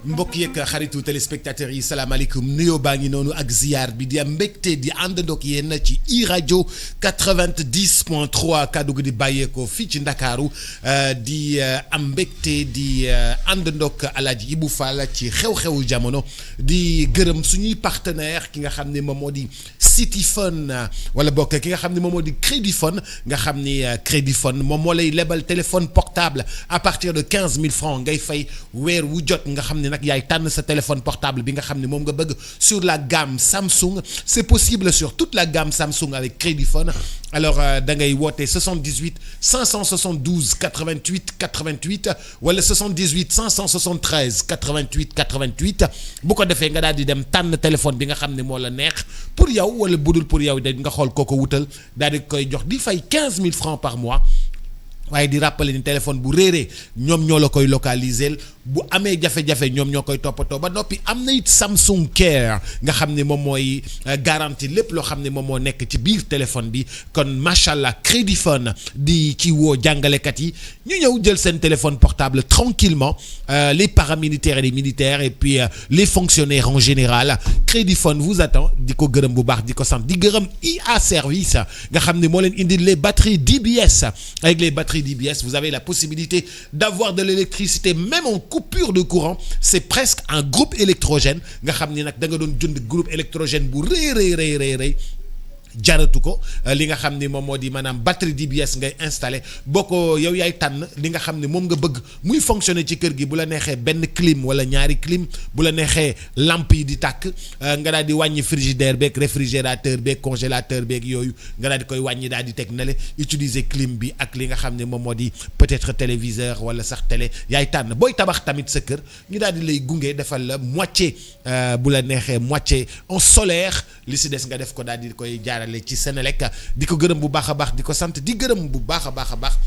mbokk yeeg xaritu téléspectateurs yi salaamaaleykum nuyoo baa ngi noonu ak ziar bi di am mbégte di àndandoog yéen ci i rajo 90.3 kaddu gi di bàyyeekoo fii ci Ndakaaru di am mbégte di àndandoog Alaaji Ibou Fall ci xew-xewu jamono di gërëm suñuy partenaire ki nga xam ne moom moo di Cityphone wala bokk ki nga xam ne moom moo di Crédifone nga xam ni Crédifone moom moo lay lebal téléphone portable à partir de 15 000 francs ngay fay weer wu jot nga xam ne nag yaay tànn sa téléphone portable bi nga xam ne moom nga bëgg sur la gamme Samsung c'est possible sur toute la gamme Samsung avec Crédifone alors da ngay woote 78 572 88 88 wala 78 573 88 88 bu ko defee nga daal di dem tànn téléphone bi nga xam ne moo la neex pour yow wala budul pour yow da nga xool kooko wutal daal di koy jox di fay 15 000 francs par mois waaye di rappeler ni téléphone bu réeree ñoom ñoo la koy localiser bu amee jafe-jafe ñoom ñoo koy toppatoo ba noppi am na it Samsung Care nga xam ne moom mooy garantie lépp loo xam ne moom moo nekk ci biir téléphone bi kon macha allah Crédifone di ci woo jàngalekat yi ñu ñëw jël seen téléphone portable tranquillement les paramilitaires et les militaires et puis les fonctionnaires en général Crédifone vous attend di ko gërëm bu baax di ko sant di gërëm IA service nga xam ne moo leen indi les batteries DBS avec les batteries DBS vous avez la possibilité d'avoir de l'électricité même en coupure de courant c'est presque un groupe électrogène nga xam ni nag da nga doon jënd groupe électrogène bu rëy jaratu ko li nga xam ni moom moo di maanaam batterie DBS ngay installé boo ko yow yaay tànn li nga xam ne moom nga bëgg muy fonctionner ci kër gi bu la neexee benn clim wala ñaari clim bu la neexee lampe yi di tàkk nga daal di wàññi frigidaire beeg réfrigérateur beeg congélateur beeg yooyu nga daal di koy wàññi daal di teg na le utiliser clim bi ak li nga xam ne moom moo di peut-être téléviseur wala sax télé yaay tànn booy tabax tamit sa kër ñu daal di lay gunge defal la moitié bu la neexee moitié en solaire li si des nga def ko daal di koy jaarale ci Senelec di ko gërëm bu baax a baax di ko sant di gërëm bu baax a baax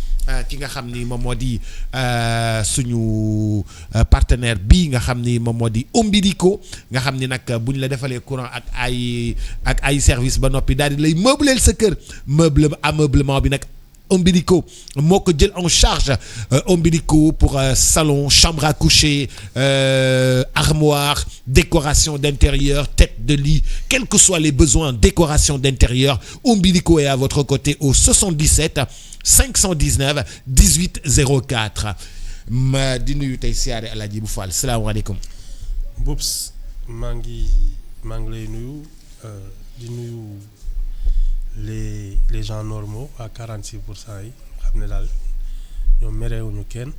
ki nga xam ni moom moo di suñu partenaire bii nga xam ni moom moo di Ombilico nga xam ni nag bu ñu la defalee courant ak ay service ba noppi daal di lay meubleel sa kër ameublement bi nag Ombilico moo ko jël en charge Ombilico pour salon chambre à coucher armoire décoration d'intérieur tête de lit quels que soient les besoins décoration d'intérieur Ombilico est à votre côté au 77 519 18 04 ma di nuyu tey siyaare Alaaji Ibou Fall salaamaaleykum. Boubs maa ngi lay nuyu di nuyu. les gens normaux à 46% yi xam ne daal ñoom merewuñu kenn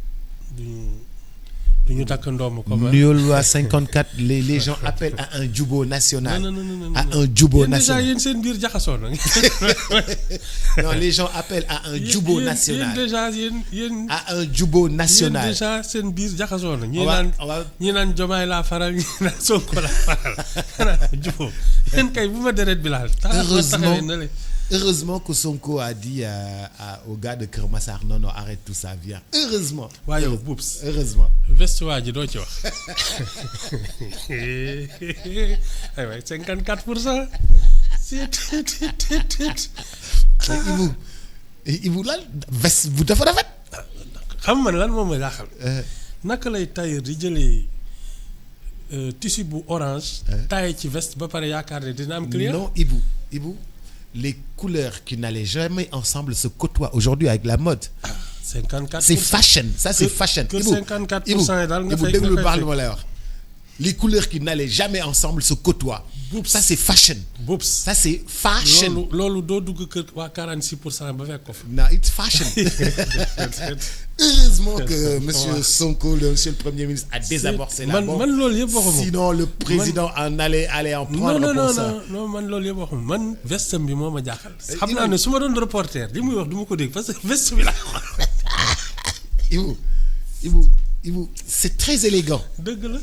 duñu takk ndoom comme nuyul waa 54 les gens appellent à un jubo national non. à un jubo national yéen seen biir jaxasoo na non les gens appellent à un jubo national yéen à un jubo national yéen déjà seen biir jaxasoo na ñi naan Diomaye laa faral ñi naan Sonko laa faral jubo yéen kay bu ma deret bi laal heureusement que Sonko a dit au gars de Kër Massar non arrête tout ça viens heureusement waaye yow Boubs heureusement veste waa ji doo ci wax ay waay 54% Ibou lan veste bu dafa rafet xam man lan moom ma jaaxal naka lay tailleur di jëlee tissu bu orange taillé ci veste ba pare yaakaar ne dina am client non Ibou les couleurs qui n'allaient jamais ensemble se côtoient aujourd'hui avec la mode. 54%. C'est fashion, ça c'est fashion. Que 54% yi daal nga fay déglu baax lu ma lay wax. Les couleurs qui n'allaient jamais ensemble se côtoient. Ça c'est fashion. Boubs ça c'est fashion. loolu doo dugg kër waa 46% ba fekk ko fa. Non, it's fashion. Heureusement que monsieur Sonko monsieur le Premier ministre a désamorcé la bombe. man loolu yëpp waxuma. Sinon le président allait en prendre pour ça. non man loolu yëpp waxuma man vestam bi moo ma jaaxal. xam naa ne su ma doon reporter li muy wax du ma ko dégg parce que veste bi la. Ibou c'est très élégant. dëgg la.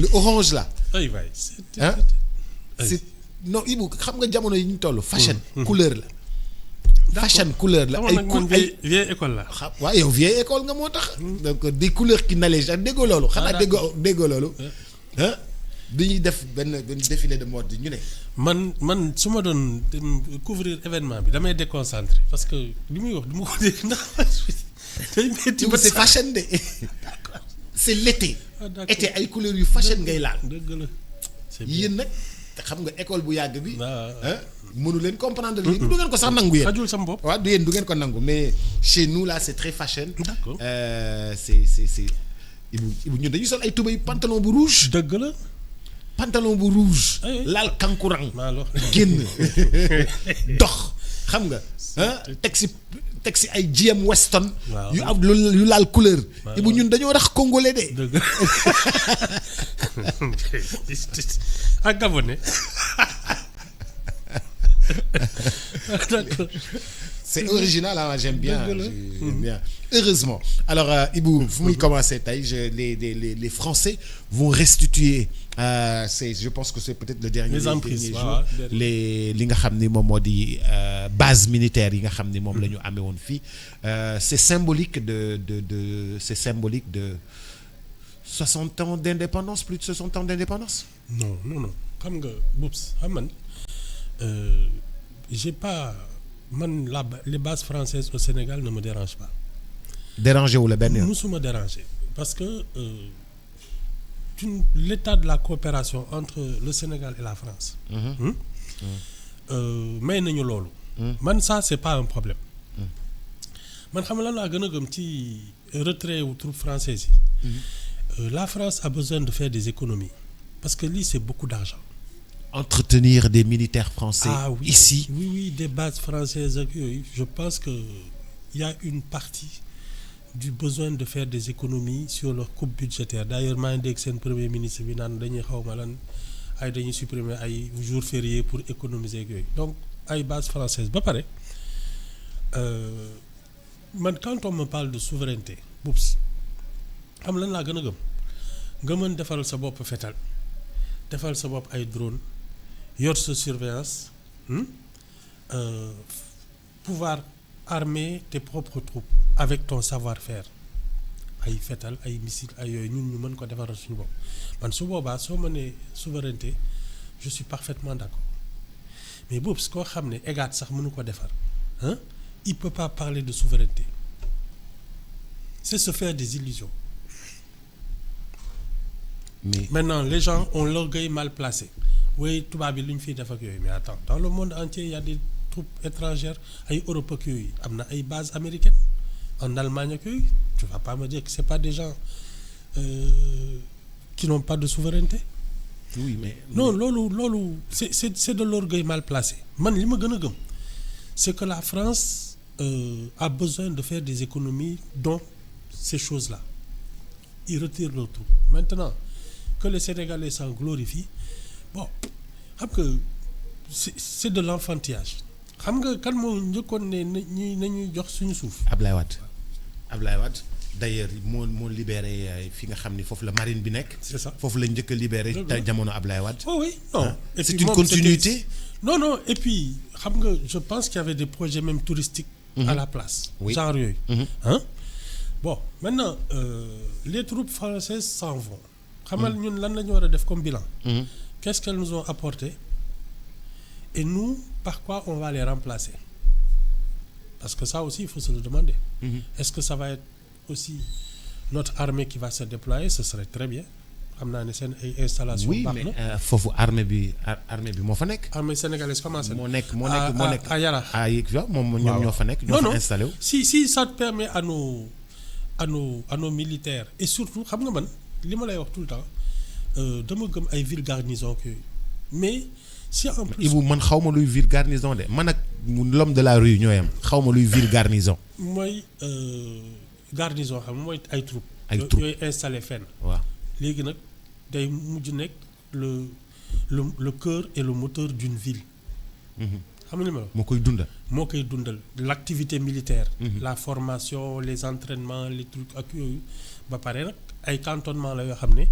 le orange là. ay waay c'est non Ibou xam nga jamono yi ñu toll. fashion couleur la. fashion couleur la ay vieille école la. waaw yow vieille école nga moo tax. donc des couleurs qui n'allaient jamais déggoo loolu. xanaa déggoo loolu. dañuy def benn défilé de mode ñu ne. man su ma doon couvrir événement bi damay déconcentré parce que li muy wax du ma ko dégg ndax. c'est fashion de. c'est l'été. Ah, d'accord. été ay couleurs yu fashion ngay laal. dëgg la c'est bien. yéen nag xam nga école bu yàgg bi. Ah. mënu leen comprendre lii du ngeen ko sax nangu yéen. xajul sama bopp. waaw du yéen du ngeen ko nangu mais chez nous là c'est très fashion. D'accord. c'est Ibu ñun dañuy sol ay tubéy pantalon bu rouge. dëgg la. pantalon bu rouge. Ay, ay. laal kankurang. maa la wax. génn dox xam nga teg si ay GM Weston. Waaw. yu am yu laal couleur. Ibu ñun dañoo rax congolais de. dëgg ak gabonais. d'accord. C'est original, hein, j'aime bien. Dëgg la. J'aime bien. Heureusement. Alors, Ibou, fu muy commencer tey les Français vont restituer. Je pense que c'est peut-être le dernier Les emprises, dernier waaw, jour. li nga xam ni moom moo di base militaire yi nga xam ni moom la ñu amee woon fii. C'est symbolique c'est symbolique de 60 ans d'indépendance, plus de 60 ans d'indépendance. non xam nga Boubs xam man j'ai pas man les bases françaises au Sénégal ne me dérangent pas. Dérangé wu la benn yoon. musuma déranger parce que l'état de la coopération entre le Sénégal et la France. may nañu loolu. man ça c'est pas un problème. man xam nga lan laa gën a gëm ci retrait wu troupes françaises yi. La France a besoin de faire des économies parce que lii c'est beaucoup d'argent. Entretenir des militaires français Oui, ici. oui des bases françaises ak yooyu je pense que il y a une partie du besoin de faire des économies sur leur coupe budgétaire d'ailleurs maa ngi dégg seen premier ministre bi naan dañuy xawma lan ay dañuy supprimer ay jours fériés pour économiser ak yooyu donc ay bases françaises ba pare man quand on me parle de souveraineté Boubs xam lan laa gën a gëm nga mën defaral sa bopp fetal defal sa bopp ay drone yor sa surveillance pouvoir armer tes propres troupes avec ton savoir-faire ay fetal ay missile ay yooyu ñun ñu mën ko defaral suñu bopp man su boobaa soo mënee souveraineté je suis parfaitement d'accord mais boobu su koo xam ne EGAT sax mënu ko defar il peut pas parler de souveraineté c'est se faire des illusions. Mais Maintenant les gens ont l'orgueil mal placé oui tubaab bi lu ñu fiy def ak yooyu mais attends dans le monde entier il y a des troupes étrangères ay Europe ak yooyu am na ay bases américaines en Allemagne ak yooyu tu vas pas me dire que c'est pas des gens qui n'ont pas de souveraineté. oui mais non loolu c'est de l'orgueil mal placé man li ma gën a gëm c'est que la France a besoin de faire des économies dans ces choses-là ils retirent leurs troupes maintenant que les Sénégalais s'en glorifient bon xam nga c'est de l'enfantillage xam nga kan moo njëkkoon ne nañuy jox suñu suuf. Ablaye Wade d'ailleurs moo libéré fi nga xam ni foofu la marine bi nekk. C'est ça. foofu la njëkk a libéré te jamono Ablaye Wade. Oh oui non. Et c'est puis une moom continuité. non et puis xam nga je pense qu'il y avait des projets même touristiques. À la place. Oui. genre yooyu. Bon maintenant les troupes françaises s'en vont. xamal ñun lan la ñu war a def comme bilan. Qu'est-ce qu'elles nous ont apporté et nous par quoi on va les remplacer parce que ça aussi il faut se le demander. Est-ce que ça va être aussi notre armée qui va se déployer ce serait très bien xam naa ne seen ay installation oui baax mais na foofu armée bi moo fa nekk. armée sénégalaise commencé moo nekk à Yarax. moom ñoom ñoo fa nekk. ñoo fa installé wu. si ça te permet à nos militaires et surtout xam nga man li ma lay wax tout le temps dama gëm ay ville garnison yooyu mais si en plus. Ibu man xaw ma luy ville garnison de man ak l'homme de la rue ñooy am xaw ma luy ville garnison. mooy garnison xam mooy ay troupes. ay troupes yooyu installé fenn. waaw léegi nag day mujj nekk le cœur et le moteur d'une ville. xam nga li ma la moo koy dundal. moo koy dundal l'activité militaire. La formation les entraînements les trucs ak yooyu ba pare nag ay cantonnement la yoo xam ne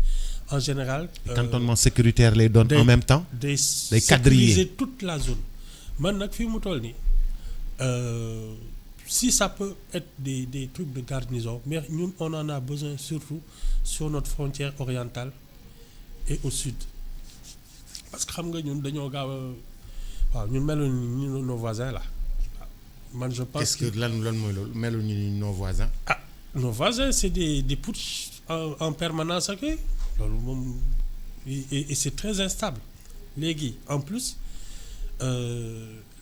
en général. cantonnement sécuritaire lay doon en même temps. day quadriller sécuriser toute la zone. man nag fii mu toll nii si ça peut être des trucs de garnison mais ñun on en a besoin surtout sur notre frontière orientale et au sud parce que xam nga ñun dañoo gaaw a waaw ñun meluñu ñu nos voisins là man je pense qu'est-ce que lan mooy loolu meluñu ni nos voisins. nos voisins c'est des putsch en permanence ak yooyu loolu moom et c'est très instable léegi en plus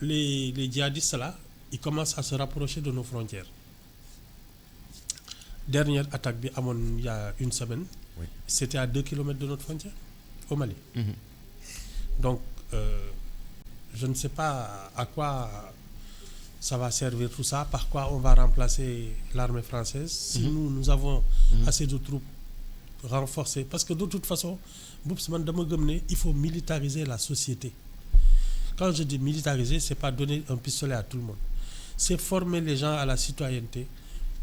les djihadistes là ils commencent à se rapprocher de nos frontières. Dernière attaque bi amoon il y a une semaine. Oui. C'était à 2 kilomètres de notre frontière au Mali. Donc je ne sais pas à quoi ça va servir tout ça, par quoi on va remplacer l'armée française si nous avons assez de troupes renforcées, parce que de toute façon Boubs man dama gëm ne il faut militariser la société. Quand je dis militariser, c'est pas donner un pistolet à tout le monde, c'est former les gens à la citoyenneté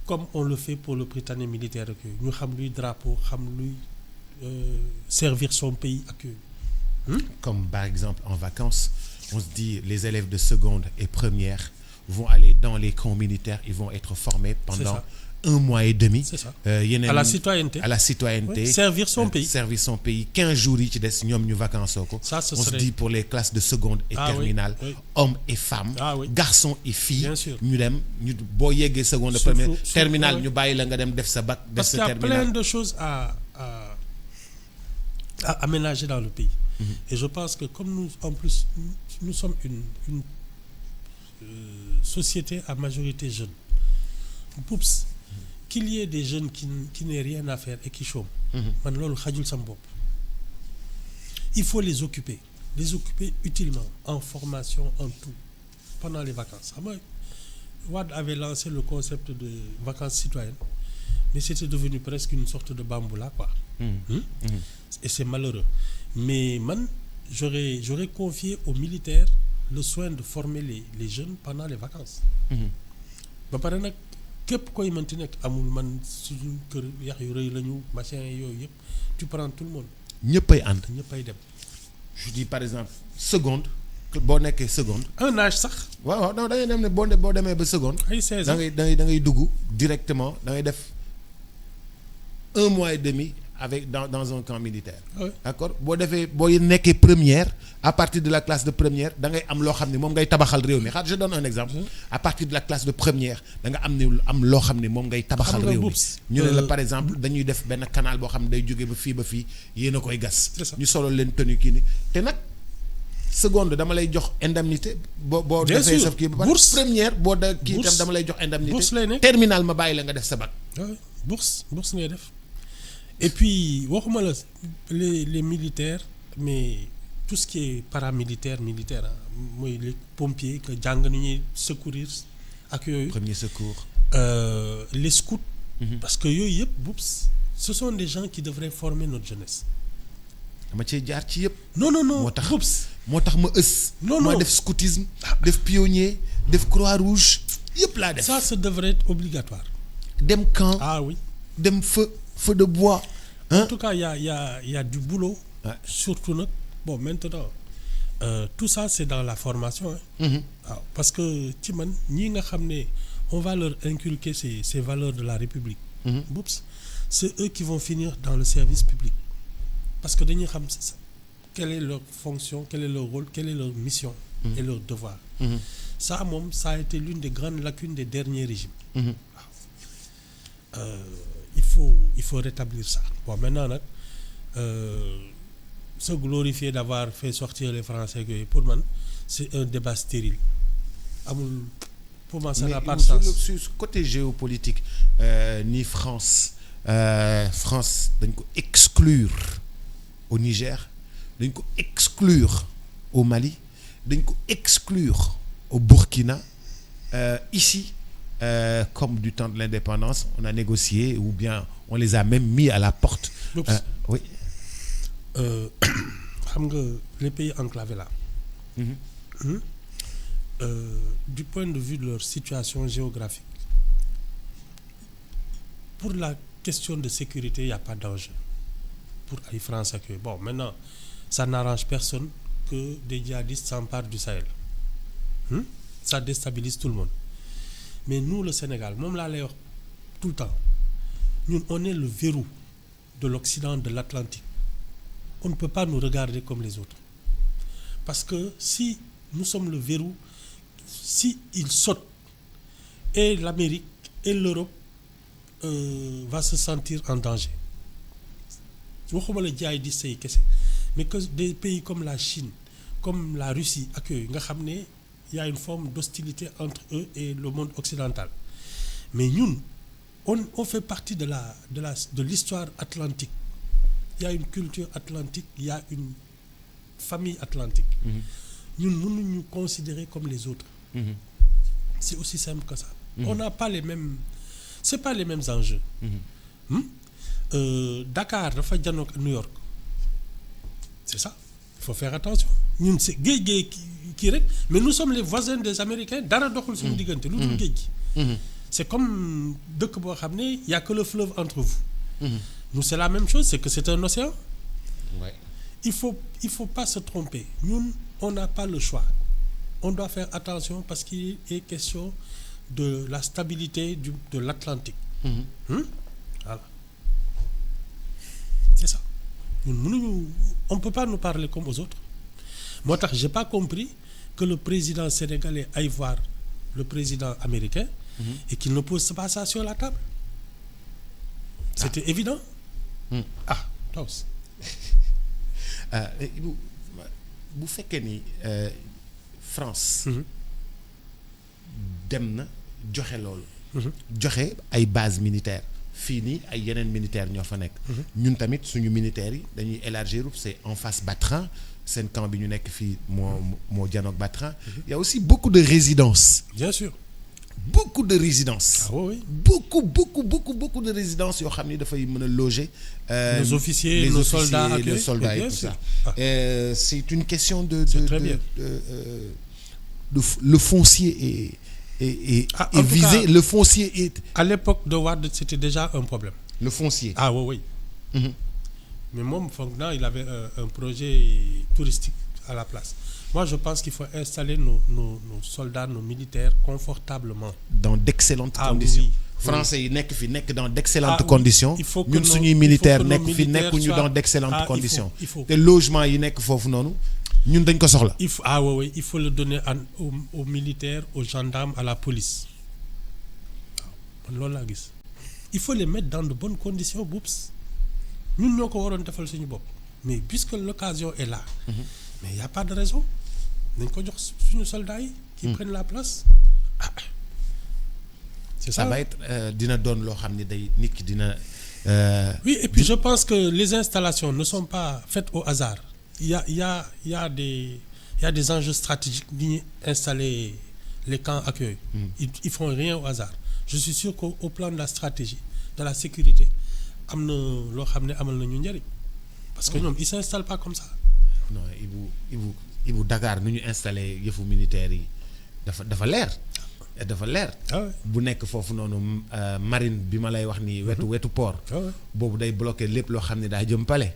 comme on le fait pour le Prytanée militaire ak yooyu ñu xam luy drapeau, xam luy servir son pays ak yooyu. Comme par exemple en vacances, on se dit les élèves de seconde et première vont aller dans les camps militaires, ils vont être formés pendant 1 mois et demi. C'est ça. Yeneen À la citoyenneté. À la citoyenneté. Oui, servir son pays. Servir son pays. 15 jours yi ci des ñoom ñu vacances ko. Ça, ce on se serait... dit pour les classes de seconde et terminale, oui, oui. hommes et femmes, garçons et filles. Bien sûr. ñu dem ñu boo yeggee seconde et première terminale ñu bàyyi la nga dem def sa bac. def Parce sa qu'il y a terminale. plein de choses à aménager dans le pays. Et je pense que comme nous, en plus, nous sommes une société à majorité jeune. Poups, qu'il y ait des jeunes qui n'aient rien à faire et qui chôment. Man loolu xajul sam bopp. Il faut les occuper utilement, en formation, en tout, pendant les vacances. Wade avait lancé le concept de vacances citoyennes, mais c'était devenu presque une sorte de bamboula, quoi. Et c'est malheureux. Mais j'aurais confié aux militaires le soin de former les jeunes pendant les vacances. Ba pare nag képp koy mënti nekk amul man suñu kër yax yu rëy lañu machin yooyu yëpp tu prends tout le monde. ñëppay ànd. ñëppay dem. Je dis par exemple seconde boo nekkee seconde. Un âge sax. waaw non da ngay dem ne boo demee ba seconde. ay 16 ans da ngay dugg directement da ngay def 1 mois et demi avec dans un camp militaire. Oui. D'accord boo nekkee première à partir de la classe de première da ngay am loo xam ne moom ngay tabaxal réew mi je donne un exemple. À partir de la classe de première da nga am loo xam ne moom ngay tabaxal réew mi. ñu ne la par exemple dañuy def benn canal boo xam ne day jóge ba fii yéen a koy gas. ñu solo leen tenue kii ni te nag seconde dama lay jox indemnité. boo defee sa kii ba bourse première boo da kii itam dama lay jox indemnité. bourse lay nekk terminal ma bàyyi la nga def sa bac. oui bourse ngay def. Et puis waxuma la les militaires mais tout ce qui est paramilitaire militaire mooy les pompiers que jàng ni ñuy secourir ak yooyu. Premier secours. Les scouts. Parce que yooyu yëpp ce sont des gens qui devraient former notre jeunesse. dama cee jaar ci yëpp. non moo tax ma ës. non ma def scoutisme def pionnier def croix rouge yëpp laa def. Ça devrait être obligatoire. dem camp. Ah oui. dem feu de bois. En tout cas il y a du boulot. Ouais. Surtout nag bon maintenant tout ça c'est dans la formation. waaw parce que ci man ñii nga xam ne on va leur inculquer ces valeurs de la République. C'est eux qui vont finir dans le service public parce que dañuy xam quelle est leur fonction quel est leur rôle quelle est leur mission. Et leur devoir. Ça moom ça a été l'une des grandes lacunes des derniers régimes. waaw il faut rétablir ça. Bon maintenant nag se glorifier d'avoir fait sortir les Français yooyu pour man c'est un débat stérile amul pour moi ça n'a pas de sens. Sur côté géopolitique ni France dañ ko exclure au Niger dañ ko exclure au Mali dañ ko exclure au Burkina ici comme du temps de l'indépendance on a négocié ou bien on les a même mis à la porte. Oui. xam nga les pays enclavés là. Du point de vue de leur situation géographique pour la question de sécurité il y a pas d'enjeu pour ay France ak yooyu bon maintenant ça n'arrange personne que des djihadistes s'emparent du Sahel. Ça déstabilise tout le monde mais nous le Sénégal moom laa lay wax tout le temps ñun on est le verrou de l'Occident de l'Atlantique. On ne peut pas nous regarder comme les autres parce que si nous sommes le verrou si ils sautent et l'Amérique et l'Europe va se sentir en danger waxuma la jaay di sëy kese mais que des pays comme la Chine comme la Russie ak yooyu nga xam ne y a une forme d'hostilité entre eux et le monde occidental mais ñun on fait partie de l'histoire atlantique. Il y a une culture atlantique, il y a une famille atlantique. Ñun mënuñu considérer comme les autres. C'est aussi simple que ça. On n'a pas les mêmes, c'est pas les mêmes enjeux. Dakar dafa janook New York. C'est ça. Il faut faire attention. Ñun c'est géej kii rek mais nous sommes les voisins des Américains dara doxul suñu diggante lu dul géej gi. C'est comme dëkk boo xam ne y a que le fleuve entre vous. Nous c'est la même chose, c'est que c'est un océan. Ouais. Il faut pas se tromper. Ñun on n'a pas le choix. On doit faire attention parce qu'il est question de la stabilité de l'Atlantique. Voilà. C'est ça. On peut pas nous parler comme aux autres. Moo tax j'ai pas compris que le président sénégalais aille voir le président américain et qu'il ne pose pas ça sur la table. C'était évident. Taws. bu fekkee ni France. dem na joxe loolu. joxe ay bases militaires fii nii ay yeneen militaires ñoo fa nekk. ñun tamit suñu militaires yi dañuy élargir c'est en face Batran seen camp bi ñu nekk fii moo janoog Batran. Il y a aussi beaucoup de résidences. Bien sûr. Beaucoup de résidences. Ah oui. Beaucoup de résidences yoo xam ni dafay mën a loger. Nos officiers, nos soldats et les soldats et tout ça. C'est une question de le foncier est visé. Le foncier est. À l'époque de Wade, c'était déjà un problème. Le foncier. Ah oui. Mais moom foog naa il avait un projet touristique à la place. Moi, je pense qu'il faut installer nos soldats, nos militaires confortablement. Dans d'excellentes conditions. Oui. Français yi nekk fi nekk dans d'excellentes conditions. Il faut que ñun suñuy militaires nekk fi militaires nekkuñu soient... dans d'excellentes conditions. Il faut. te logement yi nekk foofu noonu ñun dañ ko soxla. Il faut le donner aux militaires, aux gendarmes, à la police. Loolu laa gis. Il faut les mettre dans de bonnes conditions boops. ñun ñoo ko waroon defal suñu bopp. Mais puisque l'occasion est là. Mais il y a pas de raison. nañ ko jox suñu soldats yi. qui prennent la place. C'est ça. Ça va être dina doon loo xam ne day nit ki dina. Oui, et puis je pense que les installations ne sont pas faites au hasard. Il y a des enjeux stratégiques ni installer les camps accueil. Ils font rien au hasard. Je suis sûr qu'au plan de la stratégie, de la sécurité, am na loo xam ne amal na ñu njëriñ. Parce que ñoom ils s'installent pas comme ça. Non Ibu Dakar nu ñu installé yëfu militaires yi dafa leer. Bu nekk foofu noonu marine bi ma lay wax ni wetu port. Boobu day bloqué lépp loo xam ne daa jëm palais.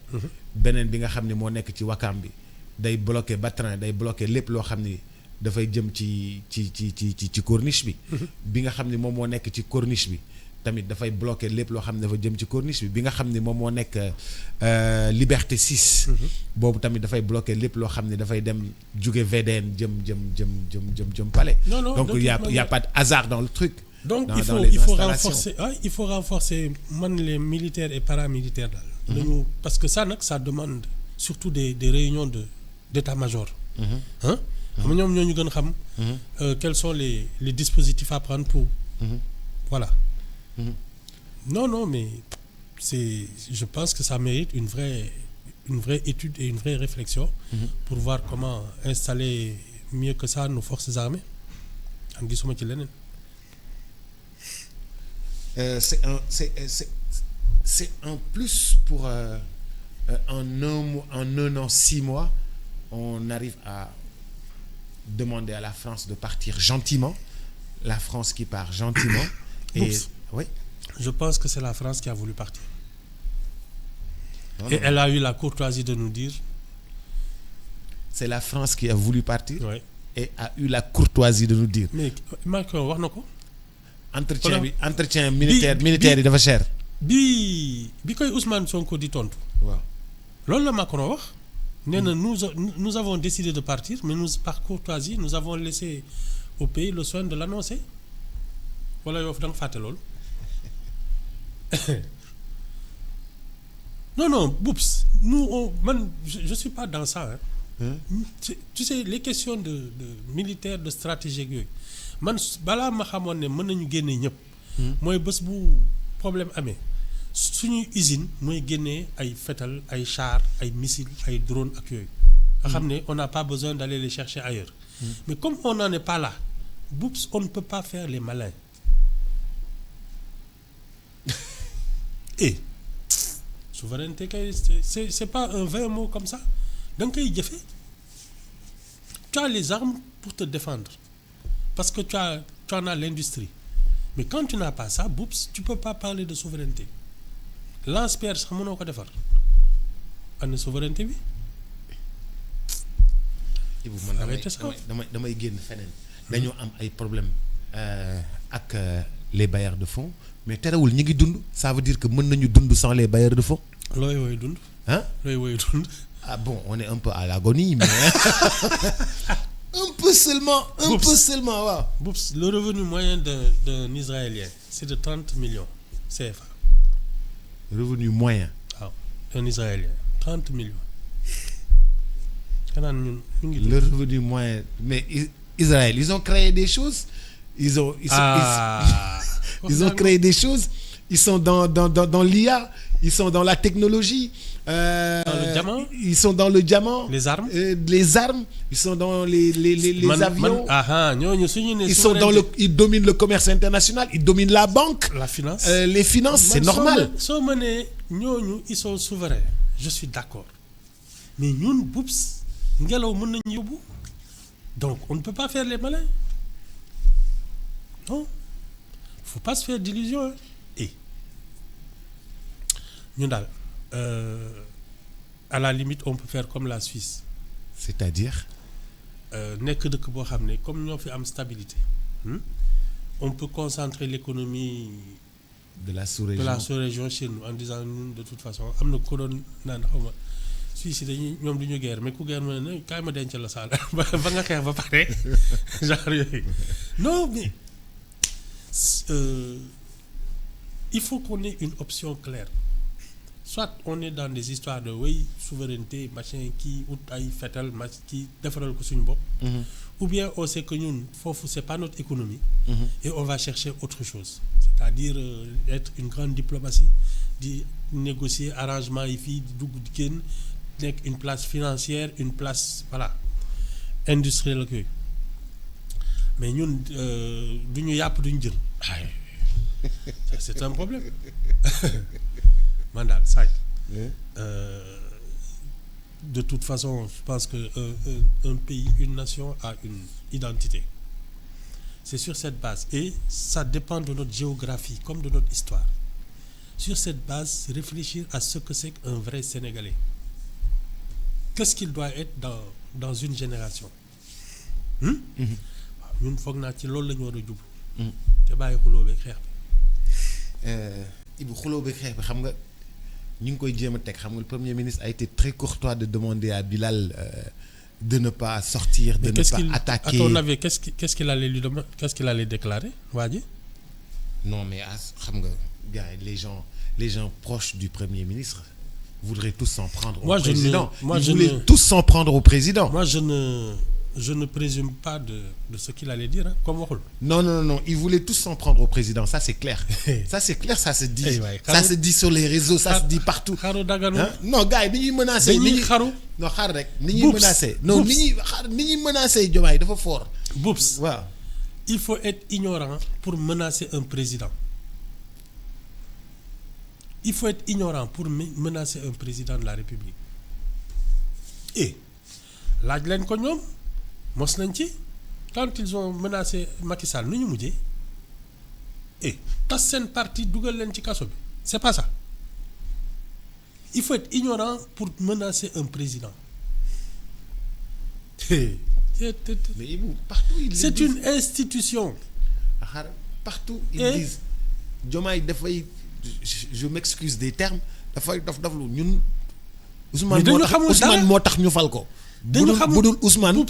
Beneen bi nga xam ne moo nekk ci Wakam bi day bloqué Batran day bloqué lépp loo xam ni dafay jëm ci corniche bi. Bi nga xam ne moom moo nekk ci corniche bi tamit dafay bloqué lépp loo xam ne dafa jëm ci corniche bi nga xam ne moom moo nekk Liberté 6. Boobu tamit dafay bloqué lépp loo xam ne dafay dem jóge VDN jëm palais. Donc il y a pas de hasard dans le truc. Donc il faut renforcer les militaires et paramilitaires daal. Parce que ça demande surtout des réunions d'état-major. Hein? Ñoom ñoo ñu gën xam quels sont les dispositifs à prendre pour voilà. Non, mais je pense que ça mérite une vraie étude et une vraie réflexion pour voir comment installer mieux que ça nos forces armées. Am gisuma ci leneen. C'est un plus pour en un an 6 mois, on arrive à demander à la France de partir gentiment, la France qui part gentiment. Oui. Je pense que c'est la France qui a voulu partir. Non. Elle a eu la courtoisie de nous dire. C'est la France qui a voulu partir. Oui. Et a eu la courtoisie de nous dire. Mais Macron wax na ko. entretien militaire yi dafa cher. bi koy Ousmane Sonko di tontu. Waaw. Loolu la Macron wax. Nee na nous avons décidé de partir mais par courtoisie nous avons laissé au pays le soin de l'annoncer. Wala yow da nga fàtte loolu. Non, Boups, je suis pas dans ça. Hein. Tu sais, les questions de militaire, de stratégie, man, bala ma xamone ne mën nañu génne ñëpp. Mooy bés bu problème amee suñuy usine mooy génnee ay fetal ay chars ay missiles ay drones ak yooyu. nga xam ne on n'a pas besoin d'aller les chercher ailleurs. Mais comme on n'en est pas là, Boups, on ne peut pas faire les malins. Et souveraineté c'est pas un vain mot comme ça. Donc tu as les armes pour te défendre parce que tu en as l'industrie. Mais quand tu n'as pas ça, Boups, tu peux pas parler de souveraineté. Lance-pierre sax mënoo ko defar ana souveraineté bi. Ibu man damay génn feneen. Dañoo am ay problème ak les bailleurs de fonds mais terewul ñi ngi dund ça veut dire que mën nañu dund sans les bailleurs de fonds. looy woy dund. Hein? looy woy dund. Ah bon, on est un peu à l'agonie mais un peu seulement waaw. Boups, le revenu moyen d'un Israélien c'est de 30 millions CFA. Revenu moyen. waaw un Israélien 30 millions. Xanaa ñun ñu ngi. Le revenu moyen mais Israël ils ont créé des choses. Ils ont créé des choses. Ils sont dans l'IA. Ils sont dans la technologie. Dans le diamant. Ils sont dans le diamant. Les armes. Les armes. Ils sont dans les avions. Ils dominent le commerce international. Ils dominent la banque. La finance. Les finances, c'est normal. Ils sont souverains. Je suis d'accord. Mais nous, Boups, donc on ne peut pas faire les malins. Non. Il ne faut pas se faire d'illusions. Hein. Et nous, à la limite, on peut faire comme la Suisse. C'est-à-dire comme nous avons stabilité, on peut concentrer l'économie de la sous-région chez nous en disant de toute façon, Suisse dañuy ñoom duñu guerre mais ku guerre mo ne kay ma denc la saal ba nga xeex ba pare genre yooyu. Non mais il faut qu'on ait une option claire. Soit on est dans des histoires de souveraineté machin qui ou ay fetal match qui defaral ko suñu bopp. Ou bien on sait que ñun fofu c'est pas notre économie. Et on va chercher autre chose. C'est-à-dire être une grande diplomatie, di négocier arrangement yi fi dugg di génn une place financière, une place industrielle. Mais nous, c'est un problème. Mandal, ça. De toute façon, je pense qu'un pays, une nation a une identité. C'est sur cette base. Et ça dépend de notre géographie, comme de notre histoire. Sur cette base, réfléchir à ce que c'est qu'un vrai Sénégalais. Qu'est-ce qu'il doit être dans une génération? Ñun foog naa ci loolu la ñu war a jublu. te bàyyi xuloo beeg xeex bi. Ibu xuloo beeg xeex bi xam nga ñu ngi koy jéem a teg xam nga le premier ministre a été très courtois de demander à Bilal de ne pas sortir, de ne pas attaquer. À ton avis, qu'est-ce qu'il allait lui demander, qu'est-ce qu'il allait déclarer, Wadi? Non mais xam nga gars les gens proches du premier ministre voudraient tous s'en prendre au président. Ils voulaient tous s'en prendre au président. Moi, je ne présume pas de ce qu'il allait dire, hein, comme Wahol. Non. Ils voulaient tous s'en prendre au président, ça c'est clair. Ça c'est clair, ça se dit. Ça se dit sur les réseaux, ça se dit partout. Hein? Non, gars, ni ñuy menacer. Non, xaar rek. Ni ñuy menacer. Non, ni ñuy menacer Diomaye dafa fort. Boups. Waaw. Il faut être ignorant pour menacer un président. Il faut être ignorant pour menacer un président de la République. Et laaj leen ko ñoom mos nañ ci quand ils ont menacé Macky Sall nu ñu mujjee et tas seen parti dugal leen ci kaso bi c'est pas ça. Il faut être ignorant pour menacer un président. Mais partout ils c'est disent. Une institution. Partout ils disent Diomaye dafay je m'excuse des termes dafay daf lu ñun Ousmane moo tax ñu fal ko. budul Ousmane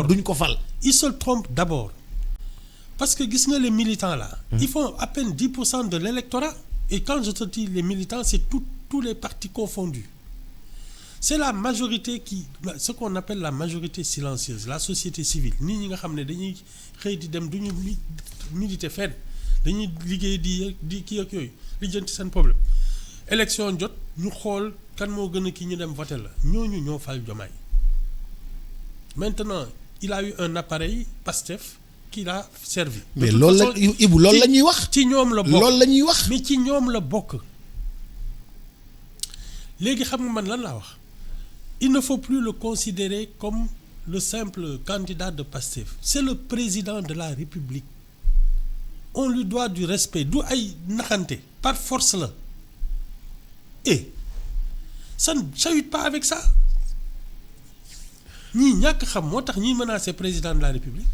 duñ ko fal. Il se trompe d'abord parce que gis nga les militants là. Ils font à peine 10% de l'électorat. Et quand je te dis les militants, c'est tous les partis confondus. C'est la majorité ce qu'on appelle la majorité silencieuse, la société civile. Nit ñi nga xam ne dañuy xëy di dem duñu militer fenn dañuy liggéey di kii ak yooyu li jënti seen problème. Élection jot ñu xool kan moo gën a kii ñu dem voter la ñooñu ñoo fal Diomaye. Maintenant il a eu un appareil Pastef qui l'a servi. mais loolu la Ibou loolu la ñuy wax. ci ñoom la bokk loolu la ñuy wax. mais ci ñoom la bokk. léegi xam nga man lan laa wax. Il ne faut plus le considérer comme le simple candidat de Pastef. C'est le président de la République. On lui doit du respect. Du ay naxante par force là. Et ça ne chahute pas avec ça. ñii ñàkk xam moo tax ñiy menacer président de la République.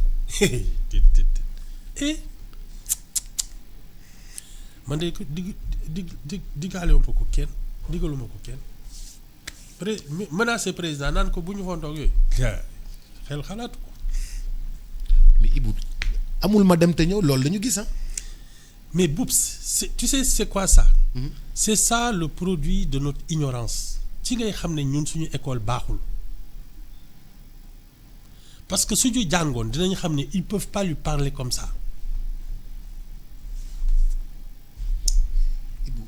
Et man de digaalewuma ko kenn digaluma ko kenn. menacé président naan ko bu ñu fontoog yooyu xel xalaatu ko. mais Ibou amul ma dem te ñëw loolu la ñu gis. mais Boubs tu sais c'est quoi ça. C'est ça le produit de notre ignorance. ci ngay xam ne ñun suñu école baaxul parce que suñu jàngoon dinañ xam ne ils peuvent pas lui parler comme ça. Ibou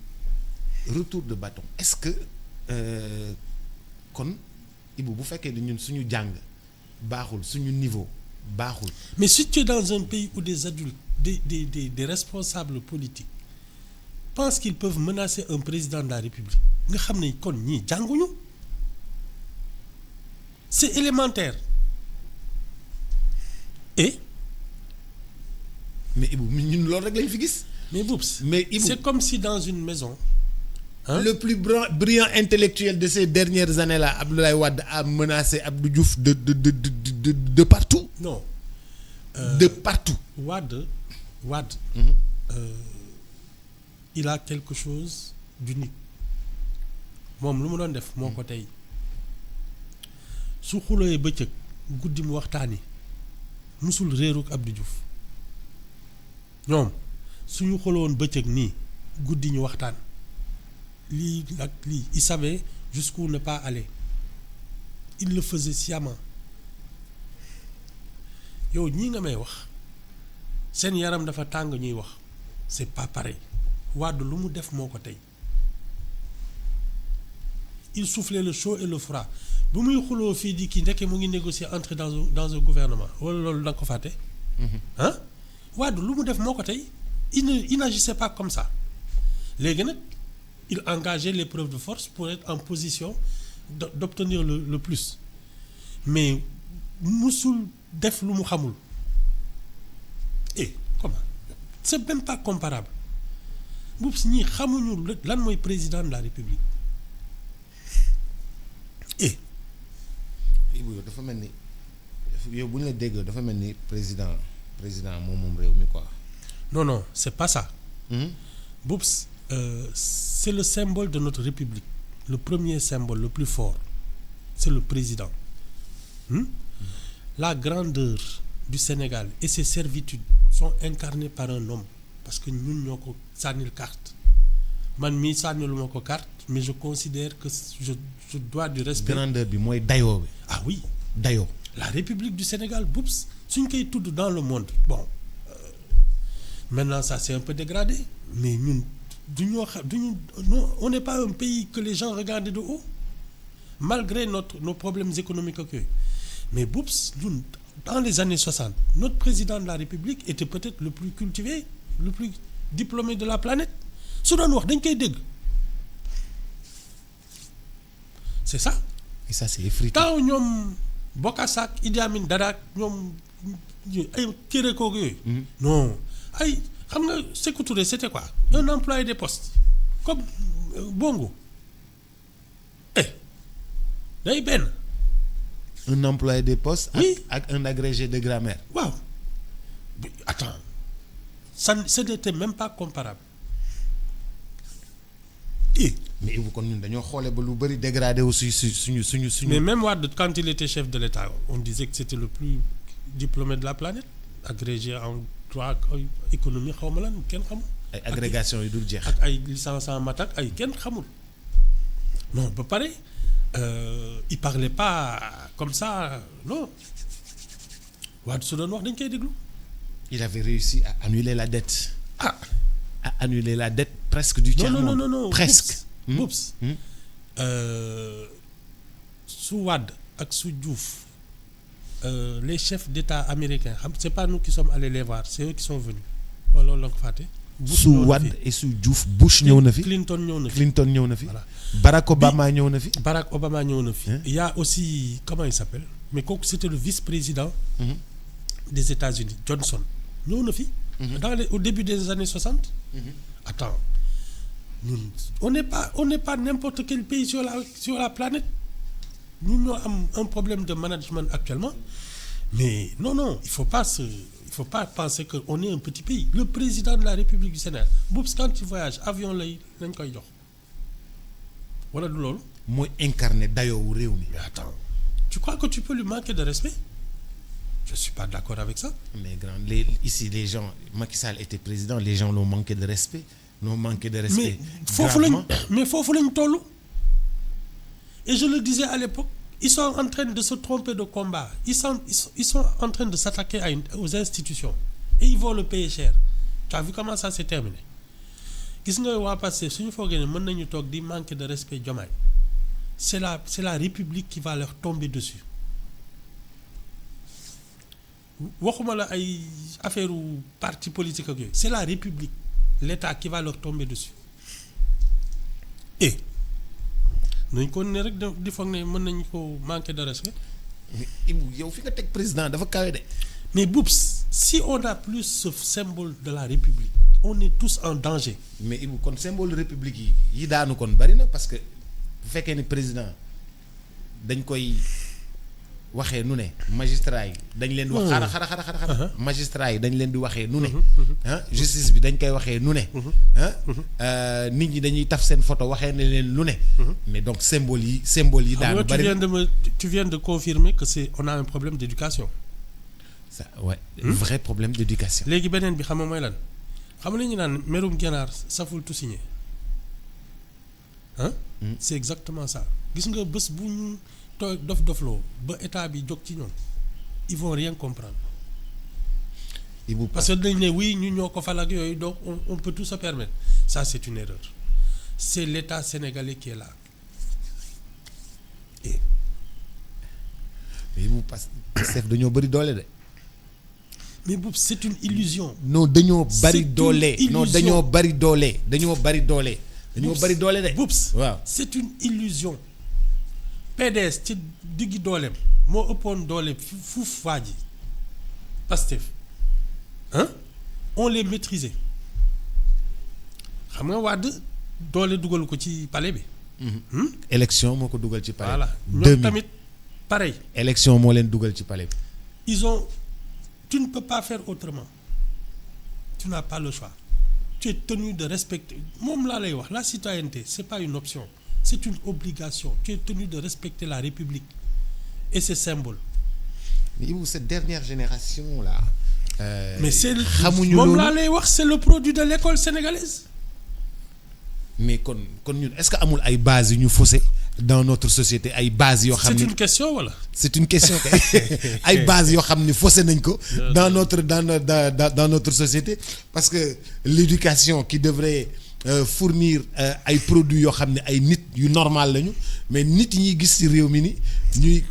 retour de bâton est-ce que. kon Ibou bu fekkee ne ñun suñu jàng baaxul suñu niveau baaxul. mais si tu es dans un pays où des adultes des responsables politiques pensent qu'ils peuvent menacer un président de la République nga xam ne kon ñii jànguñu c'est élémentaire. Et mais Ibou ñun loolu rek lañ fi gis. mais Boubs mais Ibou c'est comme si dans une maison. Le plus brillant intellectuel de ces dernières années-là, Abdoulaye Wade, a menacé Abdou Diouf de partout. Non. De partout. Wade. Il a quelque chose d'unique. moom lu mu doon def moo ko tey su xulooyee bëccëg guddi mu waxtaani musul réeruk Abdou Diouf ñoom suñu xuloon bëccëg nii guddi ñu waxtaan. lii ak lii il savait jusqu'où ne pas aller il le faisait sciemment yow ñii nga may wax seen yaram dafa tàng ñuy wax c'est pas pareil. Wade lu mu def moo ko tey il soufflait le chaud et le froid bu muy xuloo fii di kii ndekkee mu ngi négocier entrer dans un gouvernement wala loolu da nga ko fàtte. ah Wade lu mu def moo ko tey il n'agissait pas comme ça léegi nag. Il engageait l'épreuve de force pour être en position d'obtenir le plus mais musul def lu mu xamul. Et comment c'est même pas comparable Boubs ñii xamuñu lan mooy président de la République. Et Ibou dafa mel ni yow bu ñu la dégg dafa mel ni président moom réew mi quoi. non c'est pas ça. Boubs c'est le symbole de notre République. Le premier symbole, le plus fort, c'est le président. La grandeur du Sénégal et ses servitudes sont incarnées par un homme. Parce que ñun ñoo ko sànnil carte. Man mii sànniluma ko carte, mais je considère que je dois du respect. Grandeur bi mooy dayoo bi. Ah oui, dayoo. La République du Sénégal, Boubs, suñ koy tudd dans le monde. Bon, maintenant ça c'est un peu dégradé, mais ñun. On n'est pas un pays que les gens regardent de haut malgré nos problèmes économiques. Mais Boubs, dans les années 60, notre président de la République était peut-être le plus cultivé, le plus diplômé de la planète. su doon wax dañ koy dégg. C'est ça. Et ça c'est effrité. Tant ñoom Bokassak Idi Amin Dada ñoom ay kérékoog yooyu. Non ay. xam nga Sékou Touré c'était quoi un employé des postes comme Bongo day benn. Un employé des postes. Oui. Ak un agrégé de grammaire. Waaw attends ça n'était même pas comparable. mais Ibou kon ñun dañoo xoolee ba lu bari dégradé aussi suñu. mais même Wade quand il était chef de l'État on disait que c'était le plus diplômé de la planète agrégé en droit économie xaw ma lan kenn xam ay agrégation yu dul jeex. ak ay licence en maths ak ay kenn xamul non ba pare il parlait pas comme ça non Wade su doon wax dañ koy déglu. Il avait réussi à annuler la dette. Ah. À annuler la dette presque du tiers monde. Non. Presque. Boops. Su Wade ak su Diouf les chefs d'État américains xam c'est pas nous qui sommes allés les voir c'est eux qui sont venus loolu la ko fàtte. Su Wade et su Diouf Bush ñëw na fi. Clinton ñëw na fi. Voilà. Barack Obama ñëw na fi. Barack Obama ñëw na fi. Il y a aussi comment il s'appelle mais kooku c'était le vice-président. Des États-Unis Johnson ñëw na fi. Au début des années 60. Attends ñun on n'est pas n'importe quel pays sur la planète ñun ñoo am un problème de management actuellement mais non il faut pas penser que on est un petit pays. Le président de la République du Sénégal Boubs quand il voyage avion lañ koy jox wala du loolu. mooy incarné dayoowu réew mi. Mais attends tu crois que tu peux lui manquer de respect? Je suis pas d'accord avec ça. Mais ici les gens Macky Sall était président les gens l'ont manqué de respect. Mais foofu lañ toll. Et je le disais à l'époque ils sont en train de se tromper de combat ils sont en train de s'attaquer aux institutions et ils vont le payer cher. Tu as vu comment ça s'est terminé gis nga waa Pastef suñu foogee ne mën nañu toog di manquer de respect Diomaye c'est la République qui va leur tomber dessus. waxuma la ay affaire parti politique ak yooyu c'est la République l'État qui va leur tomber dessus et nañ ko ne rek di foog ne mën nañu ko manquer de respect. mais Ibou yow fi nga teg président dafa kawe de. mais Boubs si on a plus ce symbole de la République on est tous en danger. mais Ibou kon symbole république yi daanu kon bari na parce que bu fekkee ne président dañ koy waxee nu ne magistrat yi dañ leen di wax xara magistrat yi dañ leen di waxee nu ne justice bi dañ koy waxee nu ne nit ñi dañuy taf seen photo waxee ne leen lu ne mais donc symbole yi daanu bari. Tu viens de confirmer que on a un problème d'éducation. Ça ouais vrai problème d'éducation. léegi beneen bi xam nga mooy lan xam nga ñu naan merum ganaar saful tu signé c'est exactement ça gis nga bés bu ñu tooy dofloo ba état bi jóg ci ñoom ils vont rien comprendre. Parce que dañ ne oui ñu ñoo ko fal ak yooyu donc on peut tout se permettre ça c'est une erreur c'est l'État sénégalais qui est là. mais bu Pastef dañoo bëri doole de. mais boobu c'est une illusion. non dañoo bari doole. non dañoo bari doole. dañoo bari doole de. Boops waaw c'est une illusion. PDS ci diggi dooleem moo ëppoon doole fuuf waa ji Pastef on les maîtrisait xam nga Wade doole dugal ko ci palais bi. élection moo ko dugal ci palais. voilà ñoom tamit pareil. élection moo leen dugal ci palais bi. Tu ne peux pas faire autrement tu n'as pas le choix tu es tenu de respecter moom laa lay wax la citoyenneté c'est pas une option c'est une obligation tu es tenu de respecter la République et ses symboles. mais cette dernière génération là. mais c'est xamuñu moom laa lay wax c'est le produit de l'école sénégalaise. mais kon ñun est-ce que amul ay bases yu ñu faussé dans notre société ay bases yoo xam ni c'est une question wala. c'est une question ay bases yoo xam ni faussé nañ ko dans notre société parce que l'éducation qui devrait fournir ay produits yoo xam ne ay nit yu normal lañu mais nit yi ñuy gis ci réew mi ni ñuy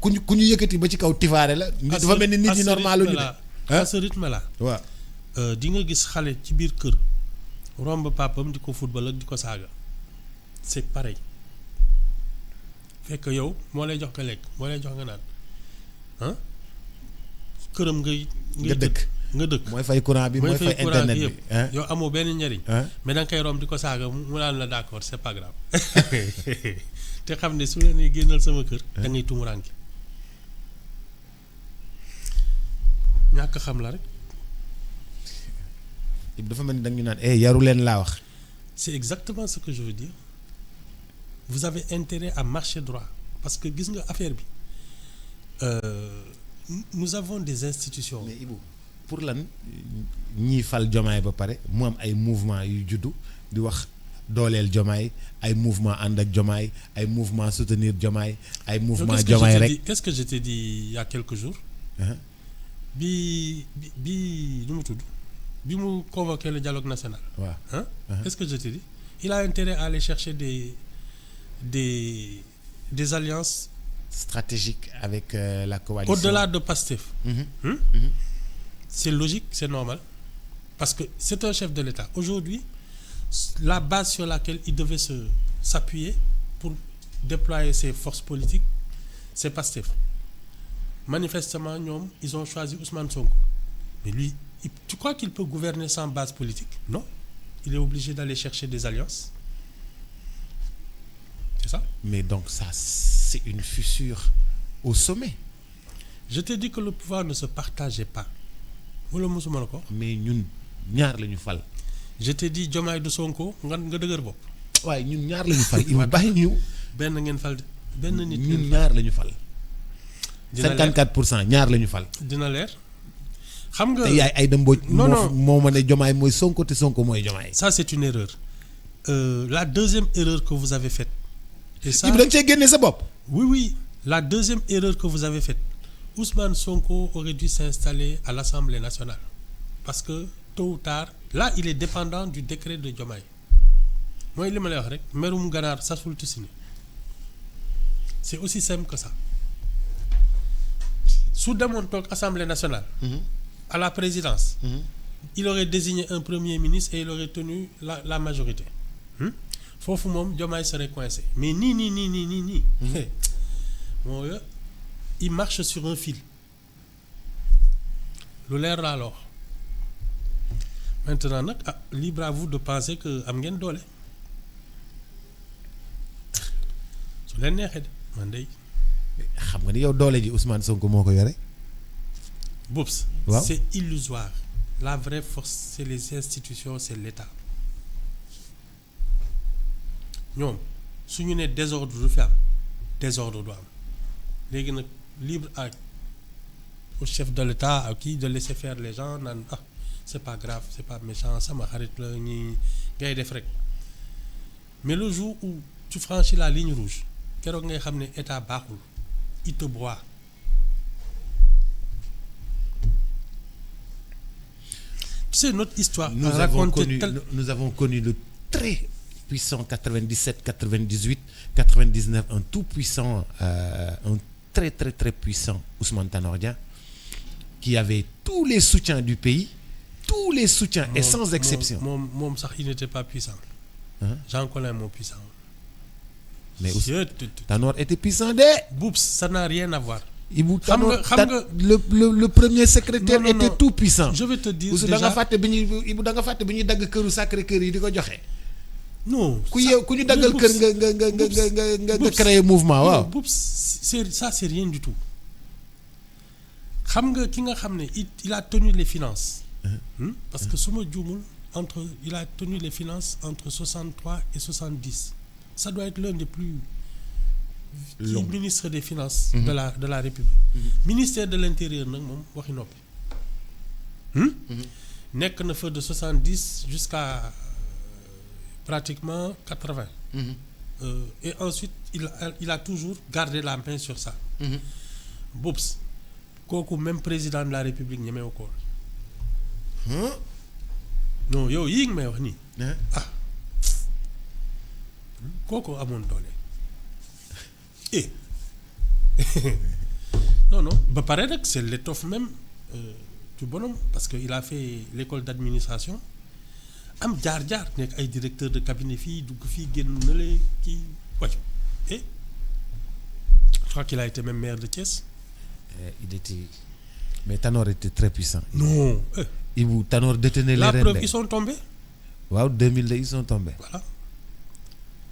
ku ñu yëkkati ba ci kaw tifaare la. dafa mel ni nit ñi normal lañu de. à ce rythme là. waaw di nga gis xale ci biir kër romb papam di ko football ak di ko saaga c'est pareil fekk yow moo lay jox nga lekk moo lay jox nga naan këram nga dëkk. mooy fay courant bi mooy fay internet bi yow amoo benn njariñ. mais da nga koy romb di ko saaga mu naan la d'accord c'est pas grave te xam ne su leen génnal sama kër. da ngay tumuraanke ñàkk xam la rek. dafa mel ni da nga ñu naan yaru leen laa wax. c'est exactement ce que je veux dire vous avez intérêt à marcher droit parce que gis nga affaire bi nous avons des institutions. mais Ibou pour lan ñii fal Diomaye ba pare mu am ay mouvement yu juddu di wax dooleel Diomaye ay mouvement ànd ak Diomaye ay mouvement soutenir Diomaye ay mouvement Diomaye rek. Qu'est-ce que je t'ai dit il y a quelques jours. bi nu mu tudd bi mu convoqué le dialogue national. waaw qu'est-ce que je t'ai dit il a intérêt à aller chercher des alliances stratégiques avec la coalition. Au-delà de Pastef. C'est logique, c'est normal. Parce que c'est un chef de l'État. Aujourd'hui, la base sur laquelle il devait s'appuyer pour déployer ses forces politiques, c'est Pastef. Manifestement, ils ont choisi Ousmane Sonko. Mais lui, tu crois qu'il peut gouverner sans base politique? Non. Il est obligé d'aller chercher des alliances. C'est ça? Mais donc ça, c'est une fissure au sommet. Je t'ai dit que le pouvoir ne se partageait pas. Wala musuma la ko. Mais ñun ñaar lañu fal. Je t'ai dit Diomaye du Sonko nga dëgër bopp. waaye ñun ñaar lañu fal. il bàyyi ñu. benn ngeen fal benn nit. ñun ñaar lañu fal. dina leer 54% ñaar lañu fal. dina leer. xam nga te yaay Aïda Mbodj. non moo ma ne Diomaye mooy Sonko te Sonko mooy Diomaye. Ça c'est une erreur. La deuxième erreur que vous avez faite. Et ça da nga cee génne sa bopp. Oui. La deuxième erreur que vous avez faite. Ousmane Sonko aurait dû s'installer à l'Assemblée nationale. Parce que tôt ou tard, là il est dépendant du décret de Diomaye. Moi li ma lay wax rek merum ganaar sasul tusini. C'est aussi simple que ça. Su demoon toog Assemblée nationale. À la présidence. Il aurait désigné un premier ministre et il aurait tenu la majorité. Foofu moom Diomaye serait coincé. Mais nii. Mooy il marche sur un fil. Lu leer la alors. Maintenant nag libre à vous de penser que am ngeen doole. Su leen neexee de man dey. xam nga ni yow doole ji Ousmane Sonko moo ko yore. Boubs. waaw C'est illusoire. La vraie force c'est les institutions, c'est l'État. ñoom su ñu nee désordre du fi am désordre du am léegi nag libre au chef de l'État à qui de laisser faire les gens naan c'est pas grave c'est pas méchant sama xarit la ñi ngay def rek mais le jour où tu franchis la ligne rouge keroog ngay xam ne État baaxul il te broie. Tu sais notre histoire. Nous avons connu le très puissant 97, 98, 99, un tout puissant, un très très très puissant Ousmane Tanor Dieng qui avait tous les soutiens du pays, tous les soutiens et sans exception. Moom sax il n'était pas puissant. Jean Collin moo puissant. Mais Tanor était puissant de. Boubs, ça n'a rien à voir. Xam nga le premier secrétaire était tout puissant. Je vais te dire déjà da nga fàtte bi ñuy dagg këru Sacré-Cœur yi di ko joxe. Non. ku ñu daggal kër nga créer mouvement waaw. Boubs c'est rien du tout. Xam nga ki nga xam ne il a tenu les finances. Parce que su ma juumul il a tenu les finances entre 63 et 70. Ça doit être l'un des plus ministre des finances de la République. Ministère de l'Intérieur nag moom waxi noppi. Nekk na fa de 70 jusqu'à pratiquement 80. Et ensuite il a toujours gardé la main sur ça. Boubs kooku même président de la République ñemewu ko. Non yow yii nga may wax nii. Kooku amoon doole. Non ba pare nag c'est l'étoffe même du bonhomme parce que il a fait l'école d'administration am jaar nekk ay directeur de cabinet fii dugg fii génn na la kii wàcc et je crois qu'il a été même maire de Thiès. Mais Tanor était très puissant. Non. Tanor détenait les rênes. La preuve ils sont tombés. waaw 2000 ils sont tombés. Voilà.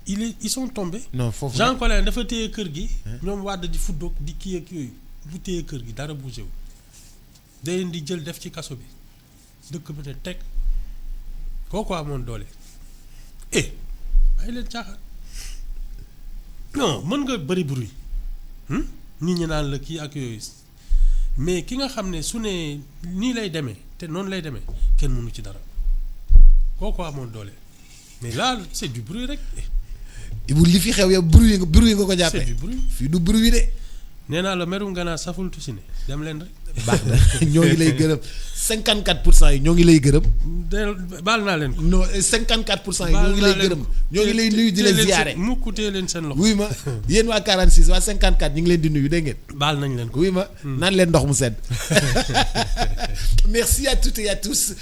Ils sont tombés. Non foofu Jean Collin dafa téye kër gi. ñoom Wade di fuddoog di kii ak yooyu bu téye kër gi dara bougé wu. day leen di jël def ci kaso bi dëkk bi ne teg kooku amoon doole. bàyyi leen caaxaan. non mën nga bëri bruit. nit ñi naan la kii ak yooyu mais ki nga xam ne su ne nii lay demee te noonu lay demee kenn mënu ci dara kooku amoon doole mais là c'est du bruit rek. Ibu li fi xew yow bruit nga ko jàppee. c'est du bruit fii du bruit de. nee naa la merum Gana saful tuuti ne dem leen rek. baax na ñoo ngi lay gërëm 54% yi ñoo ngi lay gërëm. baal naa leen ko. non 54% yi ñoo ngi lay gërëm. ñoo ngi lay nuyu di la ziyaare. mukk tee leen seen loxo. wuy ma yéen waa 46 waa 54 ñu ngi leen di nuyu dégg ngeen. baal nañ leen ko. wuy ma naan leen ndox mu sedd. Merci à toutes et à tous.